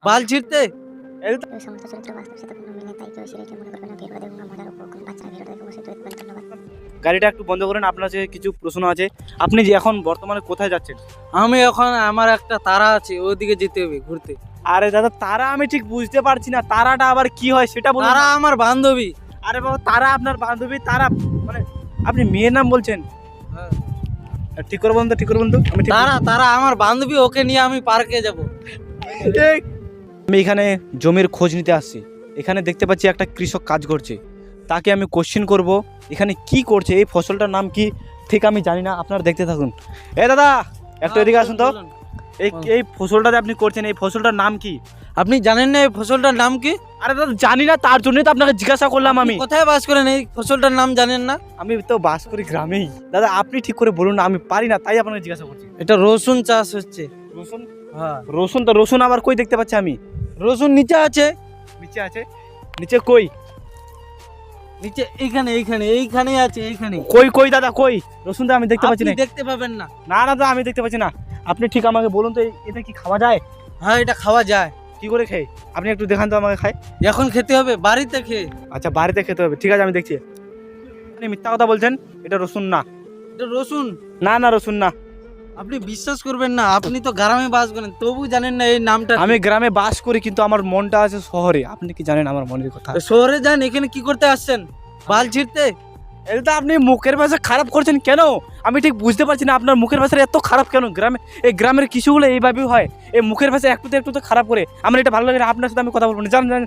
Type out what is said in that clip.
বাল ছিঁড়তে। ওই সমস্ত চরিত্র বাস্তব সাথে কোনো মিল নেই, তাই কেউ সিরিয়াসলি মনে করবে না। ভিডিও দেখুন মজার উপর কোনো বাচ্চারা ভিডিওটা দেখে অবশ্যই তৈরি করবেন। ধন্যবাদ। গাড়িটা একটু বন্ধ করেন, আপনার যে কিছু প্রশ্ন আছে। আপনি যে এখন বর্তমানে কোথায় যাচ্ছেন? আমি এখন আমার একটা তারা আছে, ওইদিকে যেতে হবে ঘুরতে। আরে দাদা, তারা আমি ঠিক বুঝতে পারছি না, তারাটা আবার কি হয় সেটা বলুন। তারা আমার বান্ধবী। আরে বাবা, তারা আপনার বান্ধবী? তারা মানে আপনি মেয়ের নাম বলছেন? ঠিক করে বলুন তো, ঠিক করে বলুন তো। আমি ঠিক তারা তারা আমার বান্ধবী, ওকে নিয়ে আমি পার্কে যাব। আমি এখানে জমির খোঁজ নিতে আসছি। এখানে দেখতে পাচ্ছি একটা কৃষক কাজ করছে, তাকে আমি কোশ্চেন করব এখানে কি করছে, এই ফসলটার নাম কি ঠিক আমি জানি না। আপনারা দেখতে থাকুন। এ দাদা, একটু এদিকে আসুন তো। এই এই ফসলটা যে আপনি করছেন, এই ফসলটার নাম কি? আপনি জানেন না এই ফসলটার নাম কি? আরে দাদা, জানি না, তার জন্যই তো আপনাকে জিজ্ঞাসা করলাম। আমি আপনি কোথায় বাস করেন, এই ফসলটার নাম জানেন না? আমি তো বাস করি গ্রামেই। দাদা আপনি ঠিক করে বলুন না, আমি পারি না, তাই আপনাকে জিজ্ঞাসা করছি। এটা রসুন চাষ হচ্ছে। রসুন? হ্যাঁ, রসুন তো রসুন আবার কই দেখতে পাচ্ছি আমি? রসুন নিচে আছে। নিচে আছে? নিচে কই? নিচে এইখানে এইখানে এইখানে আছে, এইখানে। কই কই দাদা কই? রসুন তো আমি দেখতে পাচ্ছি আপনি না। দেখতে পাবেন না। না না দাদা, আমি দেখতে পাচ্ছি না। আপনি ঠিক আমাকে বলুন তো, এটা কি খাওয়া যায়? হ্যাঁ, এটা খাওয়া যায়। কি করে খাই? আপনি একটু দেখান তো আমাকে। খাই? এখন খেতে হবে, বাড়িতে খেয়ে। আচ্ছা, বাড়িতে খেতে হবে, ঠিক আছে, আমি দেখছি। আপনি মিথ্যা কথা বলছেন, এটা রসুন না। এটা রসুন। না না, রসুন না। আপনি বিশ্বাস করবেন না, আপনি তো গ্রামে বাস করেন, তবু জানেন না এই নামটা। আমি গ্রামে বাস করি, কিন্তু আমার মনটা আছে শহরে। আপনি কি জানেন আমার মনের কথা? তো শহরে যান, এখানে কি করতে আসছেন? বাল ছিঁড়তে? এটা আপনি মুখের ভাষা খারাপ করছেন কেন? আমি ঠিক বুঝতে পারছি না, আপনার মুখের ভাষা এত খারাপ কেন? এই গ্রামের কিছুগুলো এইভাবেই হয়, এই মুখের ভাষা একটু তো খারাপ করে। আমার এটা ভালো লাগে না, আপনার সাথে আমি কথা বলবো না। জান জান।